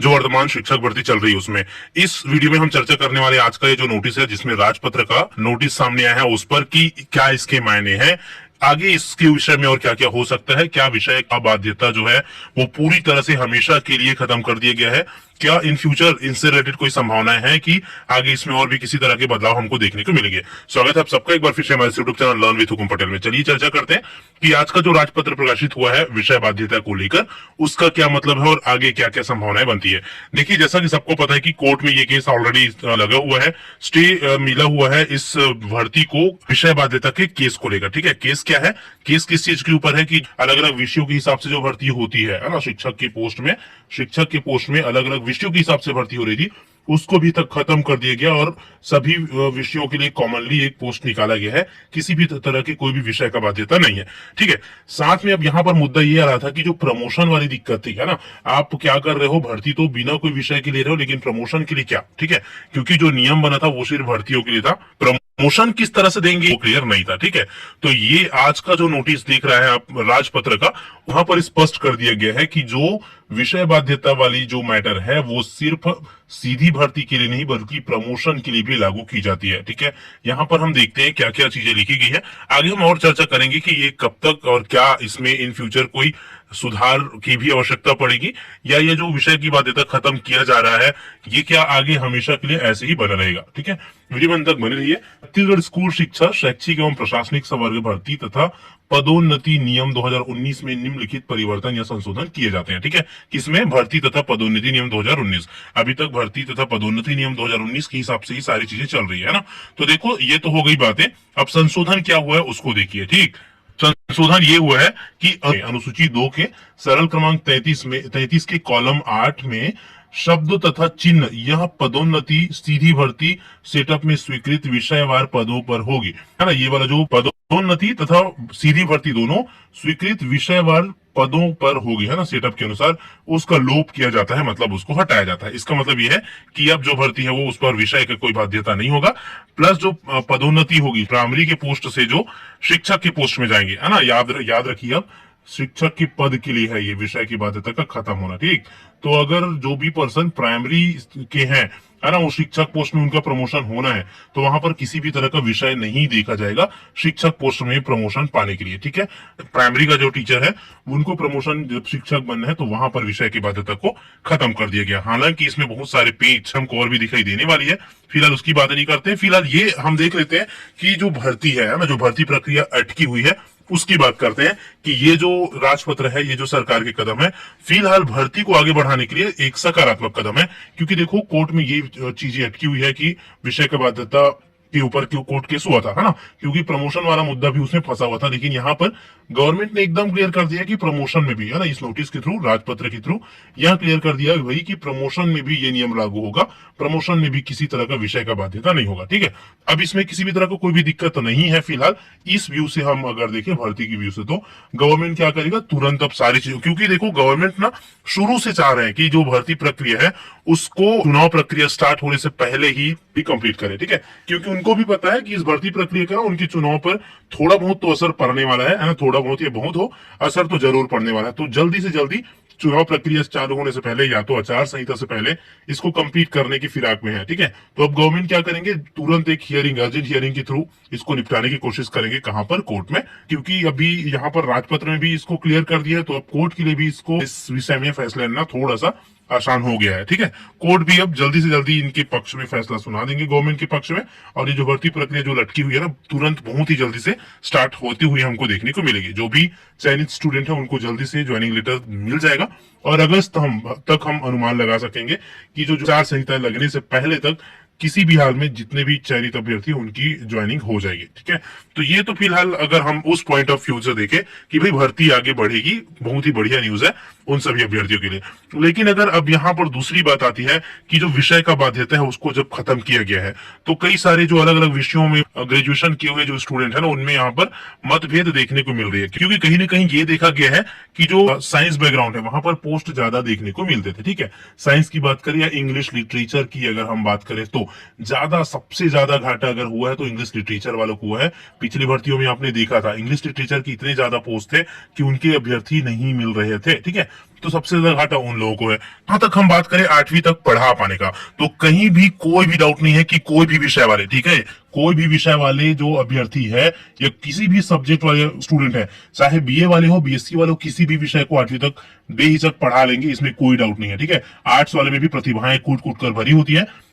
जो वर्तमान शिक्षक भर्ती चल रही है उसमें। इस वीडियो में हम चर्चा करने वाले आज का ये जो नोटिस है, जिसमें राजपत्र का नोटिस सामने आया है, उस पर कि क्या इसके मायने हैं, आगे इसके विषय में और क्या क्या हो सकता है, क्या विषय का बाध्यता जो है वो पूरी तरह से हमेशा के लिए खत्म कर दिया गया है, क्या इन फ्यूचर इनसे रिलेटेड कोई संभावनाएं हैं कि आगे इसमें और भी किसी तरह के बदलाव हमको देखने को मिलेंगे। स्वागत है आप सबका एक बार फिर से हमारे यूट्यूब चैनल लर्न विद हुकुम पटेल में। चलिए चर्चा करते हैं कि आज का जो राजपत्र प्रकाशित हुआ है विषय बाध्यता को लेकर, उसका क्या मतलब है और आगे क्या क्या संभावनाएं बनती है। देखिए, जैसा कि सबको पता है कि कोर्ट में ये केस ऑलरेडी लगा हुआ है, स्टे मिला हुआ है इस भर्ती को विषय बाध्यता के केस को लेकर। ठीक है, केस क्या है, केस किस चीज के ऊपर है कि अलग अलग विषयों के हिसाब से जो भर्ती होती है ना, शिक्षक के पोस्ट में अलग अलग विषयों के हिसाब से भर्ती हो रही थी, उसको भी तक खत्म कर दिया गया और सभी विषयों के लिए कॉमनली एक पोस्ट निकाला गया है। किसी भी तरह के कोई भी विषय का बाध्यता नहीं है। ठीक है, साथ में अब यहाँ पर मुद्दा ये आ रहा था कि जो प्रमोशन वाली दिक्कत थी, है ना, आप क्या कर रहे हो, भर्ती तो बिना कोई विषय के ले रहे हो, लेकिन प्रमोशन के लिए क्या। ठीक है, क्योंकि जो नियम बना था वो सिर्फ भर्तियों के लिए था, प्रमोशन किस तरह से देंगे वो क्लियर नहीं था। ठीक है, तो ये आज का जो नोटिस देख रहा है आप राजपत्र का, वहां पर स्पष्ट कर दिया गया है कि जो विषय बाध्यता वाली जो मैटर है वो सिर्फ सीधी भर्ती के लिए नहीं बल्कि प्रमोशन के लिए भी लागू की जाती है। ठीक है, यहाँ पर हम देखते हैं क्या क्या चीजें लिखी गई है। आगे हम और चर्चा करेंगे कि ये कब तक और क्या इसमें इन फ्यूचर कोई सुधार की भी आवश्यकता पड़ेगी, या ये जो विषय की बाध्यता खत्म किया जा रहा है ये क्या आगे हमेशा के लिए ऐसे ही बना रहेगा। ठीक है, वीडियो में अंत तक बने रहिए। छत्तीसगढ़ स्कूल शिक्षा शैक्षिक एवं प्रशासनिक संवर्ग भर्ती तथा पदोन्नति नियम 2019 में निम्नलिखित परिवर्तन या संशोधन किए जाते हैं। ठीक है, किसमें, भर्ती तथा पदोन्नति नियम 2019। अभी तक भर्ती तथा पदोन्नति नियम 2019 के हिसाब से ही सारी चीजें चल रही है ना। तो देखो, ये तो हो गई बातें। अब संशोधन क्या हुआ है उसको देखिए। ठीक, संशोधन ये हुआ है कि अनुसूची 2 के सरल क्रमांक 33 के कॉलम 8 में शब्द तथा चिन्ह यह पदोन्नति सीधी भर्ती सेटअप में स्वीकृत विषयवार पदों पर होगी, है ना। ये वाला जो पदोन्नति तथा सीधी भर्ती दोनों स्वीकृत विषयवार पदों पर होगी, है ना, सेटअप के अनुसार, उसका लोप किया जाता है, मतलब उसको हटाया जाता है। इसका मतलब यह है कि अब जो भर्ती है वो उस पर विषय का कोई बाध्यता नहीं होगा। प्लस जो पदोन्नति होगी प्राइमरी के पोस्ट से जो शिक्षक के पोस्ट में जाएंगे, है ना, याद रखिए, अब शिक्षक के पद के लिए है ये विषय की बाध्यता का खत्म होना। ठीक, तो अगर जो भी पर्सन प्राइमरी के हैं, है ना, वो शिक्षक पोस्ट में उनका प्रमोशन होना है, तो वहां पर किसी भी तरह का विषय नहीं देखा जाएगा शिक्षक पोस्ट में प्रमोशन पाने के लिए। ठीक है, प्राइमरी का जो टीचर है उनको प्रमोशन जब शिक्षक बनना है तो वहां पर विषय की बाध्यता को खत्म कर दिया गया। हालांकि इसमें बहुत सारे पेज हमको और भी दिखाई देने वाली है, फिलहाल उसकी बात नहीं करते हैं। फिलहाल ये हम देख लेते हैं कि जो भर्ती है ना, जो भर्ती प्रक्रिया अटकी हुई है उसकी बात करते हैं कि ये जो राजपत्र है, ये जो सरकार के कदम है, फिलहाल भर्ती को आगे बढ़ाने के लिए एक सकारात्मक कदम है। क्योंकि देखो, कोर्ट में ये चीजें अटकी हुई है कि विषय की बाध्यता के ऊपर क्यों कोर्ट केस हुआ था, है ना, क्योंकि प्रमोशन वाला मुद्दा भी उसमें फंसा हुआ था। लेकिन यहाँ पर गवर्नमेंट ने एकदम क्लियर कर दिया कि प्रमोशन में भी, है ना, इस नोटिस के थ्रू, राजपत्र के थ्रू यह क्लियर कर दिया भाई कि प्रमोशन में भी ये नियम लागू होगा, प्रमोशन में भी किसी तरह का विषय का बाध्यता नहीं होगा। ठीक है, अब इसमें किसी भी तरह का कोई भी दिक्कत तो नहीं है फिलहाल। इस व्यू से हम अगर देखें, भर्ती की व्यू से, तो गवर्नमेंट क्या करेगा, तुरंत अब सारी चीजें, क्योंकि देखो गवर्नमेंट ना शुरू से चाह रहे हैं कि जो भर्ती प्रक्रिया है उसको चुनाव प्रक्रिया स्टार्ट होने से पहले ही कंप्लीट करे। ठीक है, क्योंकि उनको भी पता है कि इस भर्ती प्रक्रिया का उनके चुनाव पर थोड़ा बहुत तो असर पड़ने वाला है ना, थोड़ा बहुत या बहुत हो, असर तो जरूर पड़ने वाला है। तो जल्दी से जल्दी चुनाव प्रक्रिया चालू होने से पहले या तो आचार संहिता से पहले इसको कंप्लीट करने की फिराक में है। ठीक है, तो अब गवर्नमेंट क्या करेंगे, तुरंत एक हियरिंग, अर्जेंट हियरिंग के थ्रू इसको निपटाने की कोशिश करेंगे। कहां पर, कोर्ट में, क्योंकि अभी यहाँ पर राजपत्र में भी इसको क्लियर कर दिया है, तो अब कोर्ट के लिए भी इसको इस विषय में फैसला लेना थोड़ा सा आसान हो गया है। ठीक है, कोर्ट भी अब जल्दी से जल्दी इनके पक्ष में फैसला सुना देंगे, गवर्नमेंट के पक्ष में, और ये जो भर्ती प्रक्रिया जो लटकी हुई है ना, तुरंत बहुत ही जल्दी से स्टार्ट होती हुई हमको देखने को मिलेगी। जो भी चयनित स्टूडेंट है उनको जल्दी से ज्वाइनिंग लेटर मिल जाएगा, और अगस्त तक हम अनुमान लगा सकेंगे कि जो आचार संहिता लगने से पहले तक किसी भी हाल में जितने भी चयनित अभ्यर्थी उनकी ज्वाइनिंग हो जाएगी। ठीक है, तो ये तो फिलहाल अगर हम उस पॉइंट ऑफ व्यू से देखें कि भाई भर्ती आगे बढ़ेगी, बहुत ही बढ़िया न्यूज है उन सभी अभ्यर्थियों के लिए। लेकिन अगर अब यहाँ पर दूसरी बात आती है कि जो विषय का बाध्यता है उसको जब खत्म किया गया है, तो कई सारे जो अलग अलग विषयों में ग्रेजुएशन किए हुए जो स्टूडेंट है ना, उनमें यहाँ पर मतभेद देखने को मिल रही है। क्योंकि कहीं ना कहीं ये देखा गया है कि जो साइंस बैकग्राउंड है वहां पर पोस्ट ज्यादा देखने को मिलते थे। ठीक है, साइंस की बात करें या इंग्लिश लिटरेचर की अगर हम बात करें, तो सबसे ज्यादा घाटा अगर हुआ है तो इंग्लिश लिटरेचर वालों को हुआ है। पिछली भर्तियों में आपने देखा था इंग्लिश लिटरेचर की इतने ज्यादा पोस्ट थे कि उनके अभ्यर्थी नहीं मिल रहे थे। ठीक है, तो सबसे ज्यादा घाटा उन लोगों को है। जहां तक हम बात करें 8वीं तक पढ़ा पाने का, तो कहीं भी कोई भी डाउट नहीं है कि कोई भी विषय वाले, ठीक है, कोई भी विषय वाले जो अभ्यर्थी है या किसी भी सब्जेक्ट वाले स्टूडेंट है, चाहे बीए वाले हो, बीएससी वाले हो, किसी भी विषय को 8वीं तक बेहिचक पढ़ा लेंगे, इसमें कोई डाउट नहीं है, ठीक है। आर्ट्स वाले में भी प्रतिभाएं कूट कूट कर भरी होती है।